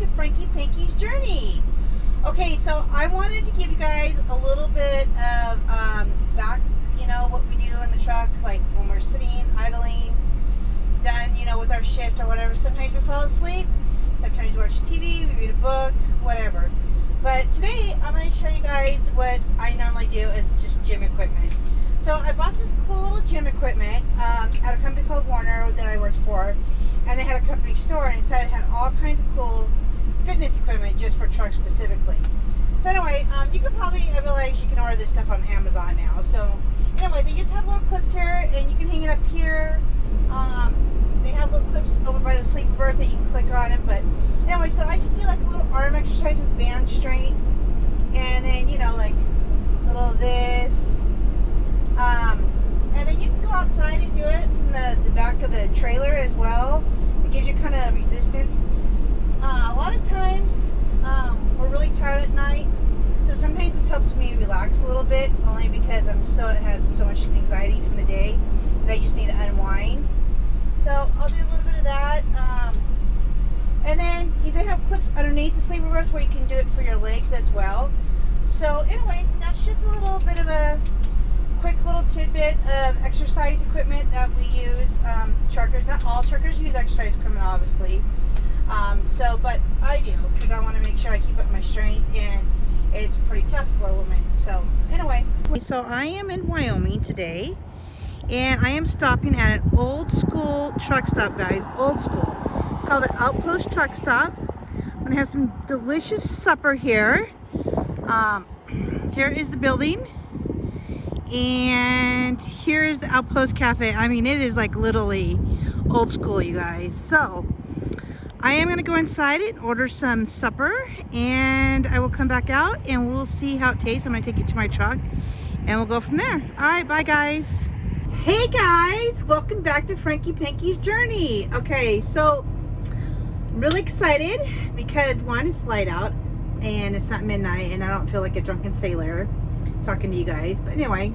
to Frankie Pinky's journey. Okay, so I wanted to give you guys a little bit of back, what we do in the truck, like when we're sitting, idling, done, with our shift or whatever. Sometimes we fall asleep, sometimes we watch TV, we read a book, whatever. But today, I'm going to show you guys what I normally do as just gym equipment. So I bought this cool little gym equipment at a company called Warner that I worked for. And they had a company store, and inside it had all kinds of cool fitness equipment just for trucks specifically. So anyway, you can probably, I realize you can order this stuff on Amazon now. So anyway, they just have little clips here, and you can hang it up here. They have little clips over by the sleeper berth that you can click on it. But anyway, so I just do like a little arm exercise with band strength. And then, like a little of this. And then you can go outside and do it from the back of the trailer as well. It gives you kind of resistance. A lot of times, we're really tired at night. So sometimes this helps me relax a little bit, only because I have so much anxiety from the day that I just need to unwind. So I'll do a little bit of that. And then they have clips underneath the sleeper berth where you can do it for your legs as well. So anyway, that's just a little bit of a quick little tidbit of exercise equipment that we use. Truckers, not all truckers use exercise equipment, obviously. But I do, because I want to make sure I keep up my strength, and it's pretty tough for a woman. So anyway, so I am in Wyoming today, and I am stopping at an old school truck stop, guys. Old school, called the Outpost Truck Stop. I'm gonna have some delicious supper here. Here is the building, and here is the Outpost Cafe. I mean, it is like literally old school, you guys. So I am gonna go inside and order some supper, and I will come back out and we'll see how it tastes. I'm gonna take it to my truck and we'll go from there. All right, bye guys. Hey guys, welcome back to Frankie Pinky's journey. Okay, so I'm really excited because one, it's light out and it's not midnight, and I don't feel like a drunken sailor talking to you guys. But anyway,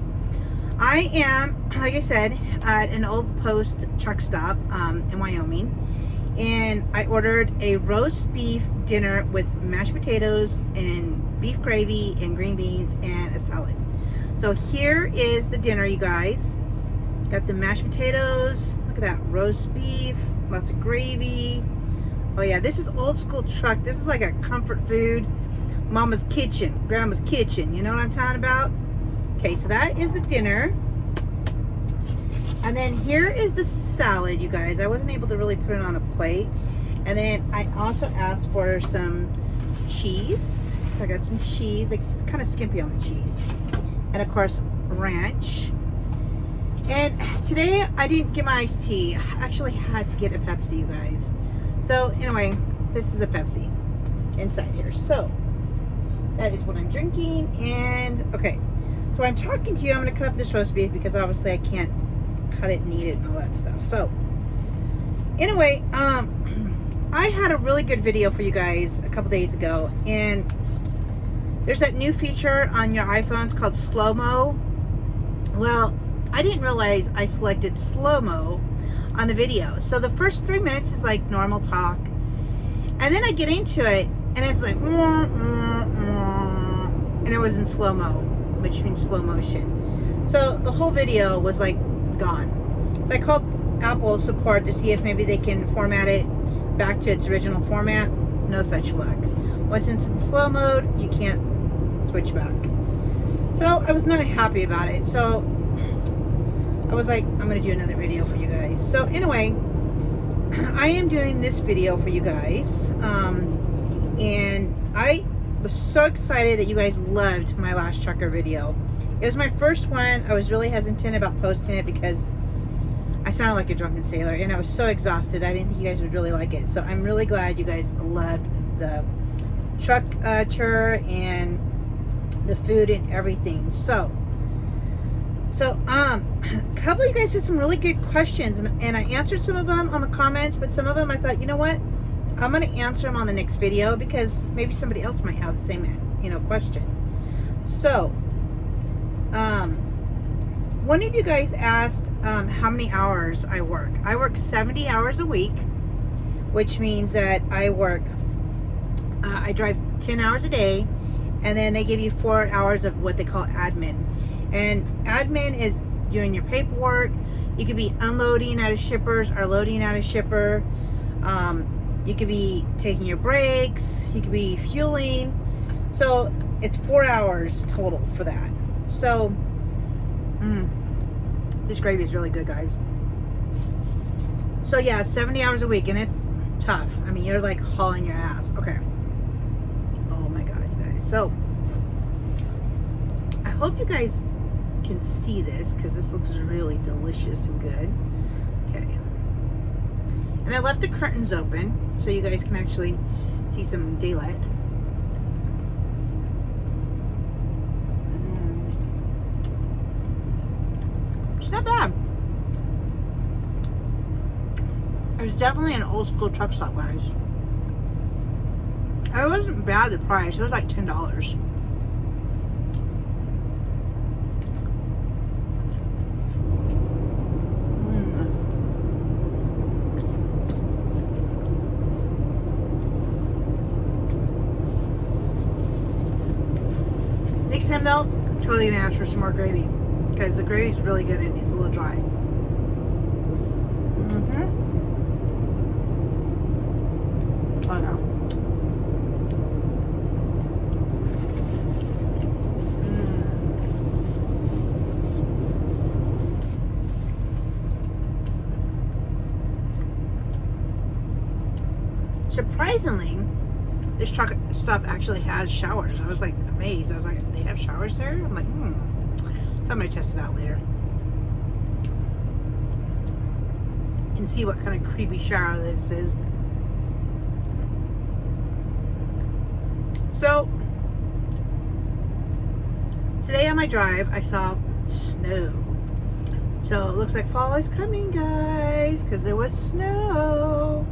I am, like I said, at an old post truck stop in Wyoming, and I ordered a roast beef dinner with mashed potatoes and beef gravy and green beans and a salad. So here is the dinner, you guys. Got the mashed potatoes, look at that, roast beef, lots of gravy. Oh yeah, this is old school truck. This is like a comfort food, mama's kitchen, grandma's kitchen, you know what I'm talking about? Okay, so that is the dinner. And then here is the salad, you guys. I wasn't able to really put it on a plate. And then I also asked for some cheese. So I got some cheese. Like, it's kind of skimpy on the cheese. And of course, ranch. And today I didn't get my iced tea. I actually had to get a Pepsi, you guys. So anyway, this is a Pepsi inside here. So that is what I'm drinking. And okay, so I'm talking to you. I'm going to cut up this roast beef because obviously I can't cut it and eat it and all that stuff. So anyway, I had a really good video for you guys a couple days ago, and there's that new feature on your iPhones called slow-mo. Well, I didn't realize I selected slow-mo on the video. So the first 3 minutes is like normal talk, and then I get into it and it's like and it was in slow-mo, which means slow motion. So the whole video was like gone. So I called Apple support to see if maybe they can format it back to its original format. No such luck. Once it's in slow mode, you can't switch back. So I was not happy about it. So I was like, I'm going to do another video for you guys. So anyway, I am doing this video for you guys. And I was so excited that you guys loved my last trucker video. It was my first one. I was really hesitant about posting it because I sounded like a drunken sailor, and I was so exhausted. I didn't think you guys would really like it. So I'm really glad you guys loved the truck tour and the food and everything. So a couple of you guys had some really good questions, and I answered some of them on the comments, but some of them I thought, you know what? I'm going to answer them on the next video because maybe somebody else might have the same, question. So, one of you guys asked how many hours I work. I work 70 hours a week, which means that I work I drive 10 hours a day, and then they give you 4 hours of what they call admin. And admin is doing your paperwork. You could be unloading at a shipper's or loading at a shipper. You could be taking your breaks. You could be fueling. So it's 4 hours total for that. So this gravy is really good, guys. So yeah, 70 hours a week, and it's tough. I mean, you're like hauling your ass. Okay. Oh my God, you guys. So I hope you guys can see this, because this looks really delicious and good. Okay. And I left the curtains open so you guys can actually see some daylight. It's not bad. It's definitely an old school truck stop, guys. It wasn't bad, the price. It was like $10. Next time though, I'm totally gonna ask for some more gravy, because the gravy's really good and it's a little dry. Oh no. Surprisingly, this truck stop actually has showers. I was like amazed. I was like, they have showers there? I'm like, I'm gonna test it out later and see what kind of creepy shower this is. So today on my drive, I saw snow. So it looks like fall is coming, guys, because there was snow.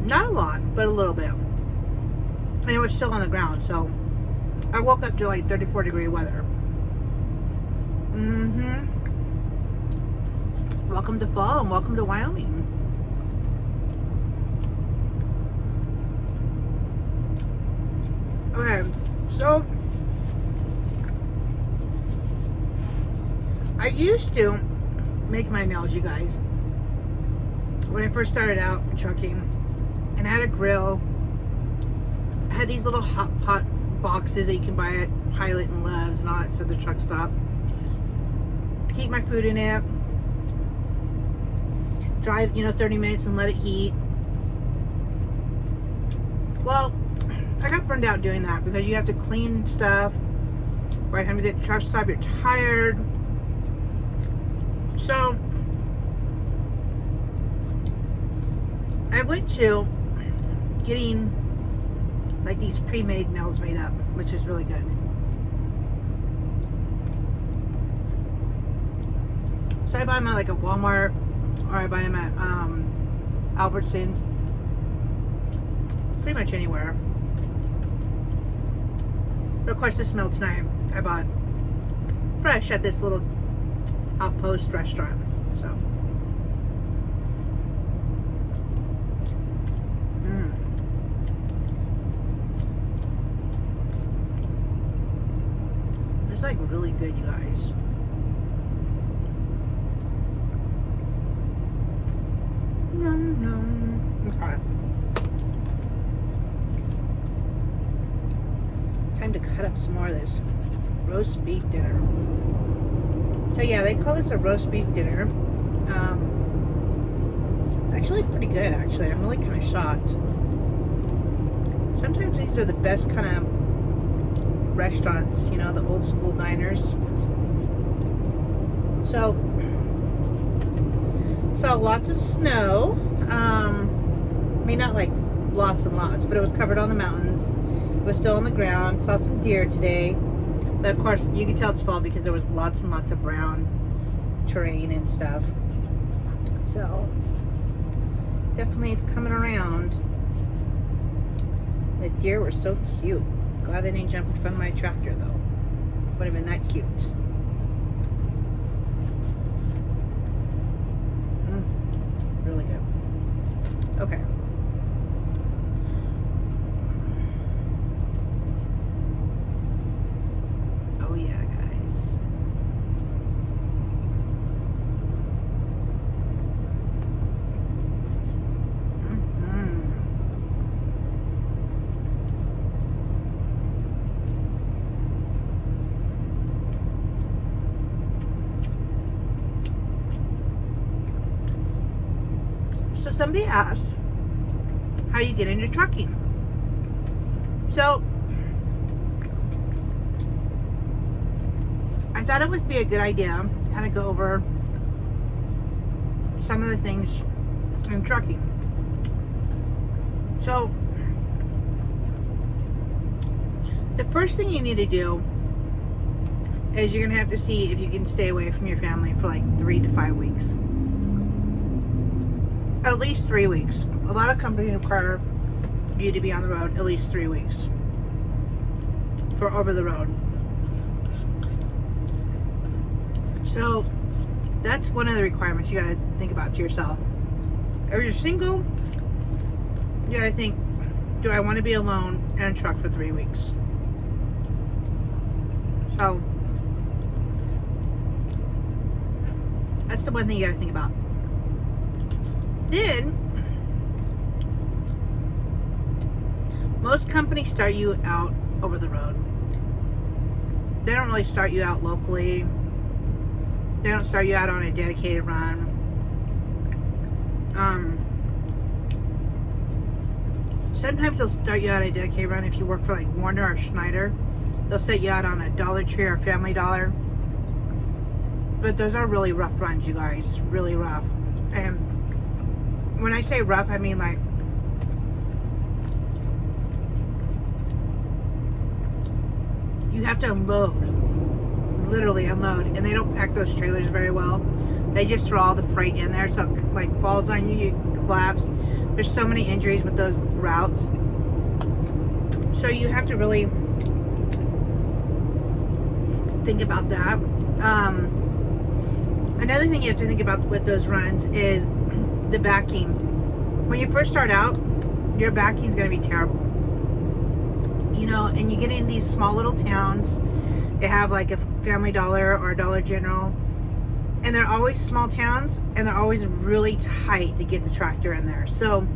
Not a lot, but a little bit. And it was still on the ground, so I woke up to like 34-degree weather. Welcome to fall and welcome to Wyoming. Okay, so I used to make my meals, you guys, when I first started out in trucking. And I had a grill. I had these little hot pot boxes that you can buy at Pilot and Love's and all that stuff at the truck stop. Heat my food in it. Drive, 30 minutes and let it heat. Well, I got burned out doing that, because you have to clean stuff. Right time to get the truck stop, you're tired. So I went to getting like these pre-made meals made up, which is really good. So I buy them at like a Walmart, or I buy them at Albertsons, pretty much anywhere. But of course, this meal tonight I bought fresh at this little outpost restaurant. So it's like really good, you guys. Okay. Time to cut up some more of this roast beef dinner. So yeah, they call this a roast beef dinner. It's actually pretty good, actually. I'm really kind of shocked. Sometimes these are the best kind of restaurants, the old school diners. So lots of snow. I mean, not like lots and lots, but it was covered on the mountains. It was still on the ground. Saw some deer today, but of course you can tell it's fall because there was lots and lots of brown terrain and stuff. So definitely it's coming around. The deer were so cute. Glad they didn't jump in front of my tractor though. Would have been that cute. Really good. Okay. So somebody asked how you get into trucking. So I thought it would be a good idea to kind of go over some of the things in trucking. So the first thing you need to do is you're going to have to see if you can stay away from your family for like 3 to 5 weeks. At least 3 weeks. A lot of companies require you to be on the road at least 3 weeks for over the road. So that's one of the requirements you got to think about to yourself. If you're single, you got to think, do I want to be alone in a truck for 3 weeks? So that's the one thing you got to think about. Then most companies start you out over the road. They don't really start you out locally. They don't start you out on a dedicated run. Sometimes they'll start you out on a dedicated run if you work for like Warner or Schneider. They'll set you out on a Dollar Tree or Family Dollar. But those are really rough runs, you guys. Really rough. And when I say rough, I mean like you have to unload. Literally unload. And they don't pack those trailers very well. They just throw all the freight in there, so it like falls on you, you collapse. There's so many injuries with those routes. So you have to really think about that. Another thing you have to think about with those runs is the backing. When you first start out, your backing is going to be terrible. You know, and you get in these small little towns. They have like a Family Dollar or a Dollar General. And they're always small towns, and they're always really tight to get the tractor in there. So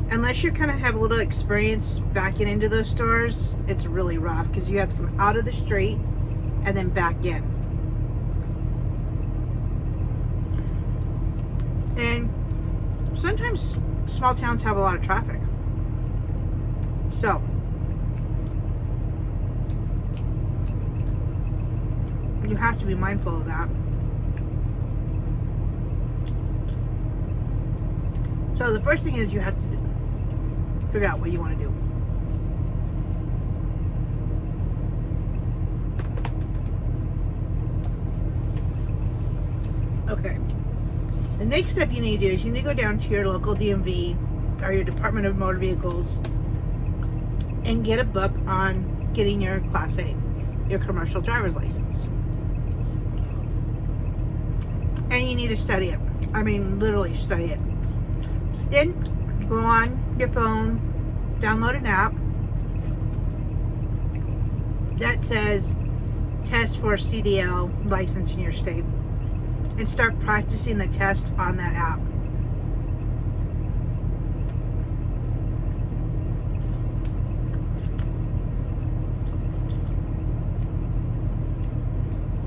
unless you kind of have a little experience backing into those stores, it's really rough because you have to come out of the street and then back in. And sometimes small towns have a lot of traffic. So you have to be mindful of that. So the first thing is you have to figure out what you want to do. Okay. The next step you need to do is you need to go down to your local DMV or your Department of Motor Vehicles and get a book on getting your Class A, your commercial driver's license. And you need to study it. I mean, literally study it. Then go on your phone, download an app that says test for CDL license in your state and start practicing the test on that app.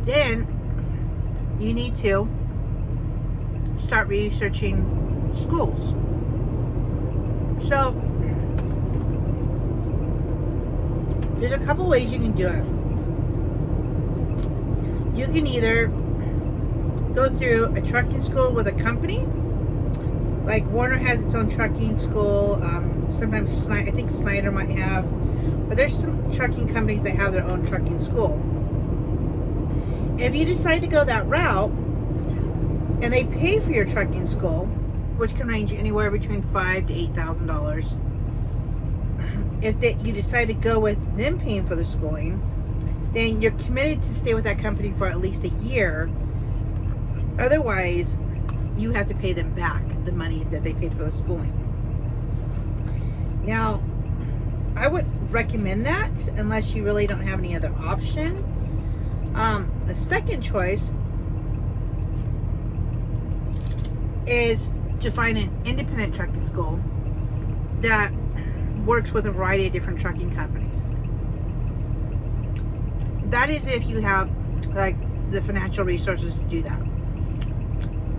Then you need to start researching schools. So there's a couple ways you can do it. You can either go through a trucking school with a company, like Warner has its own trucking school. Sometimes I think Snyder might have, but there's some trucking companies that have their own trucking school. If you decide to go that route and they pay for your trucking school, which can range anywhere between $5,000 to $8,000. If you decide to go with them paying for the schooling, then you're committed to stay with that company for at least a year. Otherwise, you have to pay them back the money that they paid for the schooling. Now, I would recommend that unless you really don't have any other option. The second choice is to find an independent trucking school that works with a variety of different trucking companies. That is if you have like the financial resources to do that.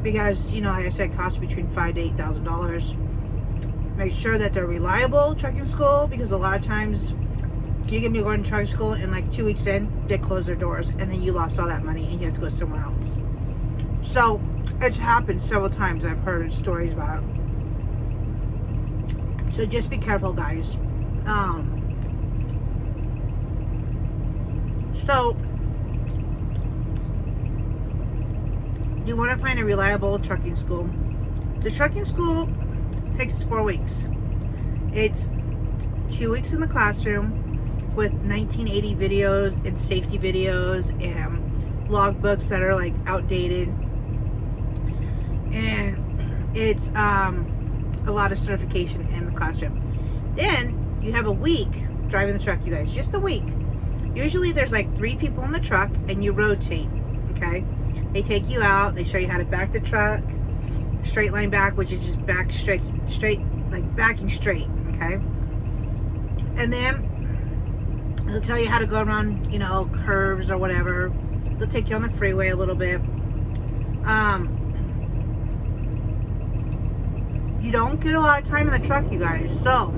because, you know, like I said, it costs between $5,000 to $8,000. Make sure that they're reliable trucking school, because a lot of times you can be going to trucking school and like 2 weeks in, they close their doors and then you lost all that money and you have to go somewhere else. So it's happened several times. I've heard stories about it. So just be careful, guys. So you want to find a reliable trucking school. The trucking school takes 4 weeks. It's 2 weeks in the classroom with 1980 videos and safety videos and logbooks that are like outdated, and it's a lot of certification in the classroom. Then you have a week driving the truck, you guys, just a week. Usually there's like 3 people in the truck and you rotate. Okay, they take you out, they show you how to back the truck, straight line back, which is just back straight, like backing straight. Okay, and then they'll tell you how to go around, you know, curves or whatever. They'll take you on the freeway a little bit. You don't get a lot of time in the truck, you guys, so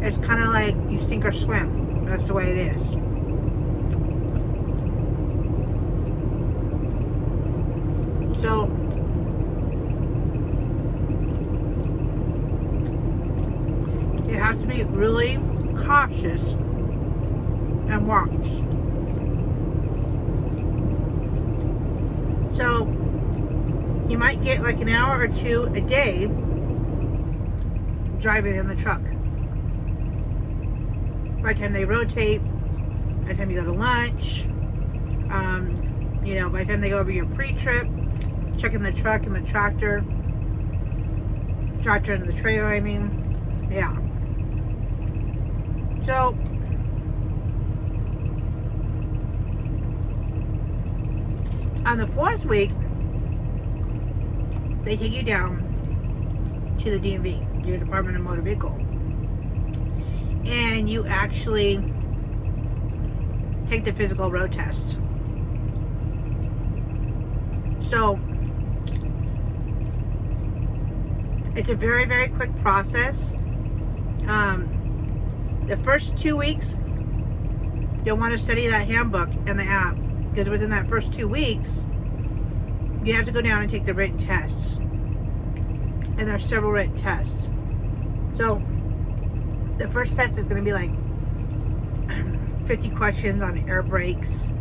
it's kind of like you sink or swim. That's the way it is. So you have to be really cautious and watch. So you might get like an hour or 2 a day driving in the truck. By the time they rotate, by the time you go to lunch, you know, by the time they go over your pre-trip, checking the truck and the tractor and the trailer, I mean, yeah. So on the 4th week, they take you down to the DMV, your Department of Motor Vehicle, and you actually take the physical road test. So it's a very, very quick process. The first 2 weeks, you'll want to study that handbook and the app, because within that first 2 weeks, you have to go down and take the written tests. And there's several written tests. So the first test is going to be like 50 questions on air brakes,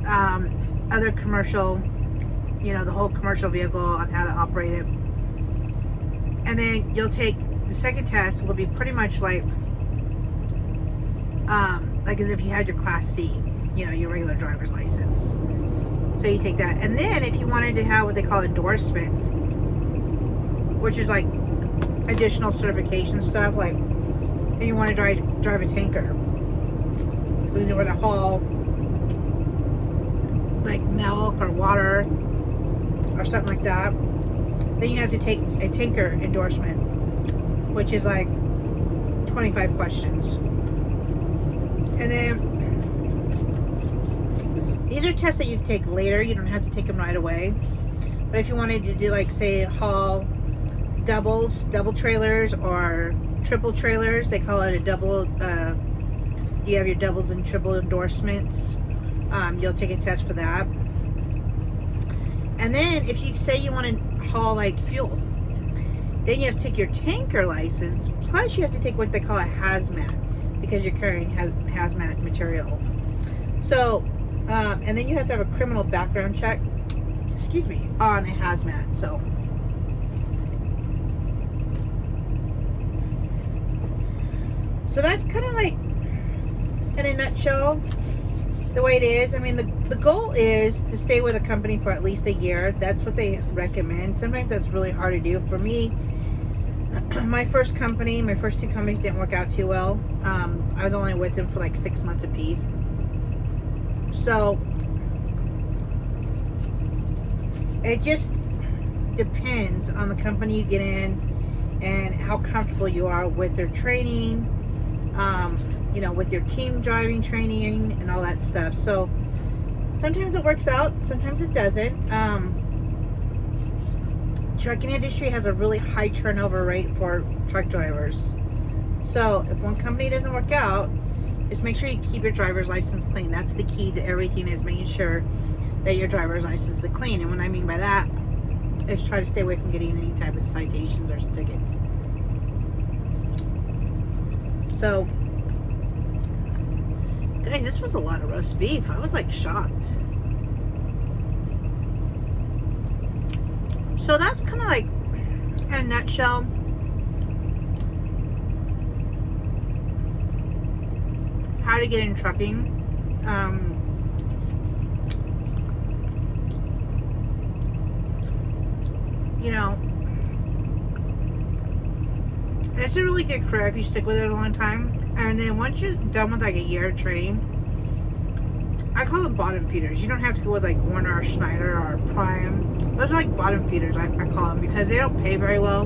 other commercial, you know, the whole commercial vehicle, on how to operate it. And then you'll take the second test, will be pretty much like as if you had your Class C, you know, your regular driver's license. So you take that. And then if you wanted to have what they call endorsements, which is like additional certification stuff, like, and you want to drive a tanker, you know, where to haul like milk or water or something like that, then you have to take a tanker endorsement, which is like 25 questions. And then these are tests that you can take later. You don't have to take them right away. But if you wanted to do, like, say, haul double trailers or triple trailers, they call it a double. You have your doubles and triple endorsements. You'll take a test for that. And then if you say you want to haul like fuel, then you have to take your tanker license. Plus you have to take what they call a hazmat, because you're carrying hazmat material. So, and then you have to have a criminal background check, on a hazmat. So that's kind of like, in a nutshell, the way it is. I mean, the goal is to stay with a company for at least a year. That's what they recommend. Sometimes that's really hard to do. For me, my first two companies didn't work out too well. I was only with them for like 6 months apiece. So it just depends on the company you get in and how comfortable you are with their training, you know, with your team driving training and all that stuff. So sometimes it works out, sometimes it doesn't. trucking industry has a really high turnover rate for truck drivers. So if one company doesn't work out, just make sure you keep your driver's license clean. That's the key to everything, is making sure that your driver's license is clean. And what I mean by that is try to stay away from getting any type of citations or tickets. So, guys, this was a lot of roast beef. I was like shocked. So that's kind of like, in a nutshell, how to get in trucking. You know, it's a really good career if you stick with it a long time. And then once you're done with like a year of training, I call them bottom feeders. You don't have to go with like Warner or Schneider or Prime. Those are like bottom feeders, I call them, because they don't pay very well.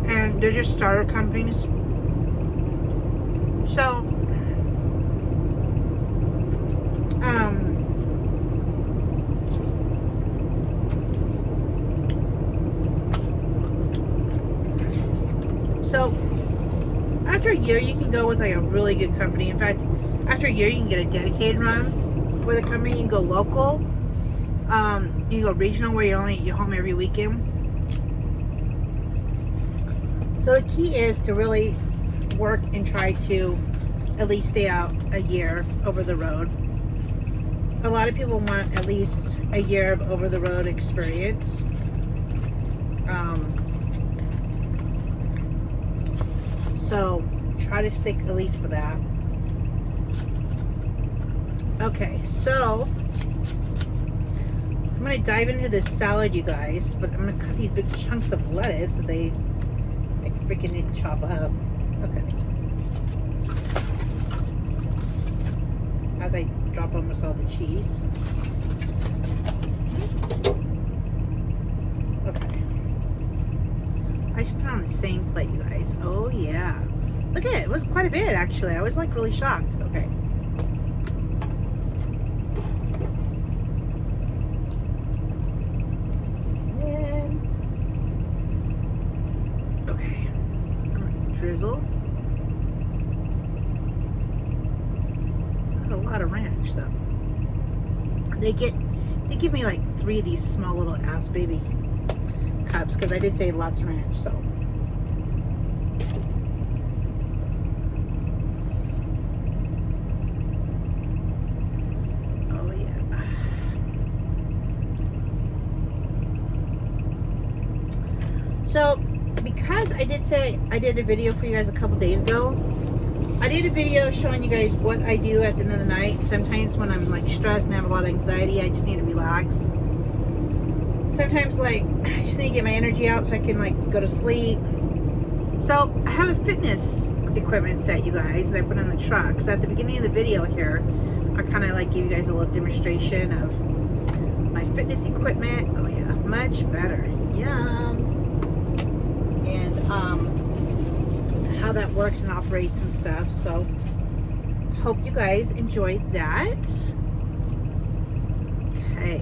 And they're just starter companies. So, after a year, you can go with like a really good company. In fact, after a year, you can get a dedicated run with a company. You can go local. You can go regional, where you're home every weekend. So the key is to really work and try to at least stay out a year over the road. A lot of people want at least a year of over the road experience. So try to stick at least for that. Okay, so I'm gonna dive into this salad, you guys, but I'm gonna cut these big chunks of lettuce that they freaking didn't chop up. Okay. As I drop almost all the cheese. Okay. I just put it on the same plate, you guys. Oh yeah. Look at it. It was quite a bit, actually. I was like really shocked. Okay. Okay. Drizzle. Not a lot of ranch though. They give me like 3 of these small little ass baby cups, because I did say lots of ranch, so. Oh yeah. So, because I did say I did a video for you guys a couple days ago, I did a video showing you guys what I do at the end of the night. Sometimes when I'm like stressed and have a lot of anxiety, I just need to relax. Sometimes like I just need to get my energy out so I can like go to sleep. So I have a fitness equipment set, you guys, that I put on the truck. So at the beginning of the video here, I kind of like give you guys a little demonstration of my fitness equipment. Oh yeah, much better. Yum. And how that works and operates and stuff. So hope you guys enjoyed that. Okay.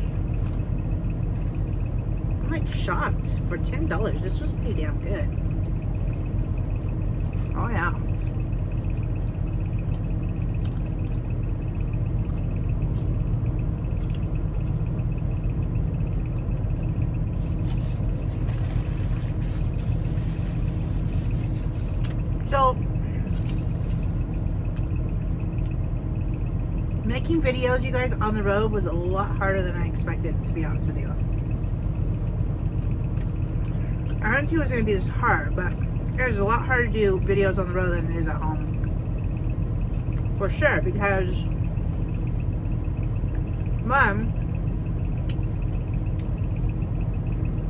I'm like shocked. For $10, this was pretty damn good. Oh yeah. So, making videos, you guys, on the road was a lot harder than I expected, to be honest with you. I didn't think it was going to be this hard, but it's a lot harder to do videos on the road than it is at home. For sure, because one,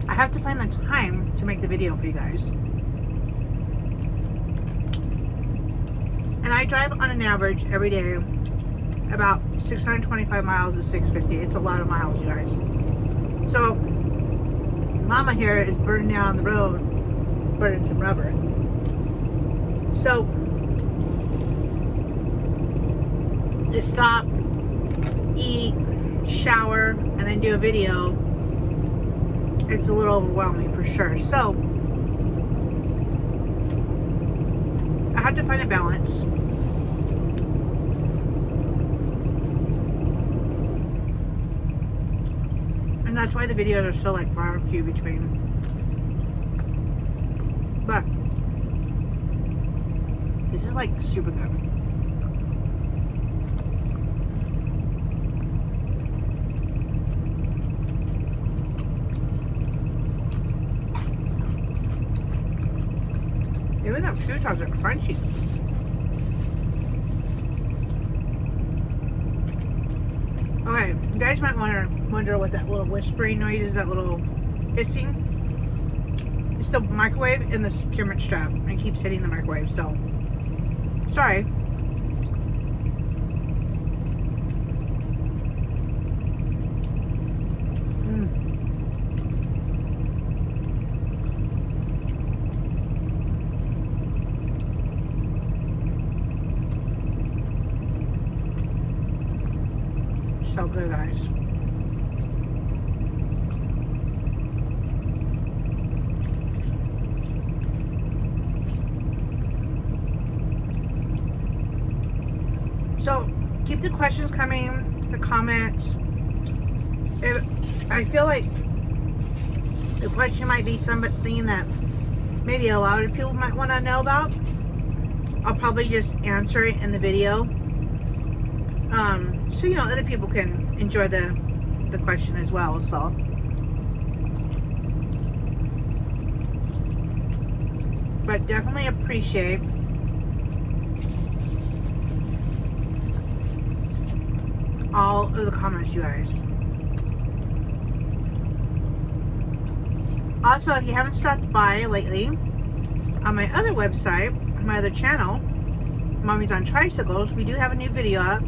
I have to find the time to make the video for you guys. And I drive on an average every day about 625 miles to 650. It's a lot of miles, you guys. So, Mama here is burning down the road, burning some rubber. So, to stop, eat, shower, and then do a video it's a little overwhelming for sure. So I had to find a balance. And that's why the videos are so like far and few between. But this is like super good. Even the croutons are crunchy. Okay, you guys might wonder what that little whispering noise is, that little hissing. It's the microwave and the securement strap. It keeps hitting the microwave, so sorry. So good, guys. So keep the questions coming, the comments. I feel like the question might be something that maybe a lot of people might want to know about. I'll probably just answer it in the video. So you know, other people can enjoy the question as well. So but definitely appreciate all of the comments, you guys. Also, if you haven't stopped by lately on my other website, my other channel, Mommy's on Tricycles, we do have a new video up.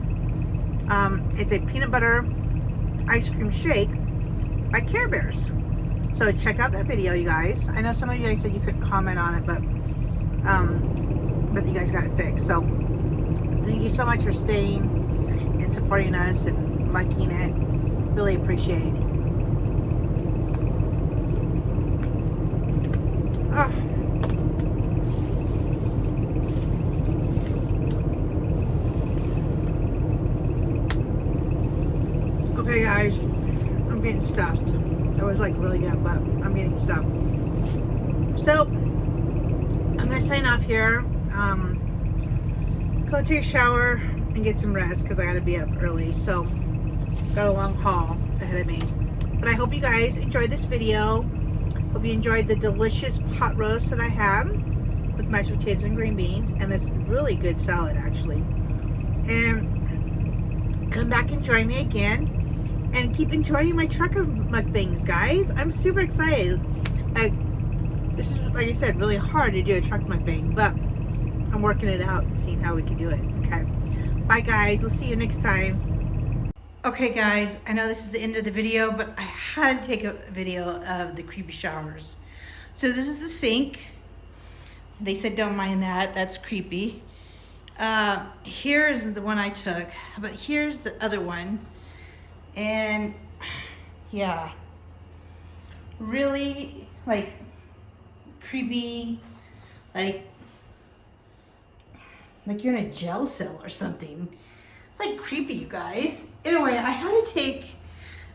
It's a peanut butter ice cream shake by Care Bears. So check out that video, you guys. I know some of you guys said you couldn't comment on it, but you guys got it fixed. So thank you so much for staying and supporting us and liking it. Really appreciate it. Okay guys, I'm getting stuffed. That was like really good, but I'm getting stuffed. So I'm gonna sign off here. Go take a shower and get some rest because I gotta be up early. So got a long haul ahead of me. But I hope you guys enjoyed this video. Hope you enjoyed the delicious pot roast that I have with mashed potatoes and green beans and this really good salad actually. And come back and join me again. And keep enjoying my trucker mukbangs, guys. I'm super excited. This is, like I said, really hard to do a truck mukbang, but I'm working it out and seeing how we can do it. Okay. Bye, guys. We'll see you next time. Okay, guys. I know this is the end of the video, but I had to take a video of the creepy showers. So this is the sink. They said don't mind that. That's creepy. Here's the one I took, but here's the other one. And yeah, really like creepy, like you're in a jail cell or something. It's like creepy, you guys. Anyway, I had to take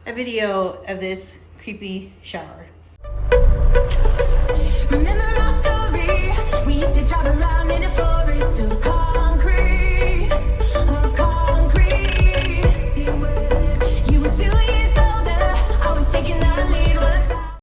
a video of this creepy shower. Remember our story? We used to drive around.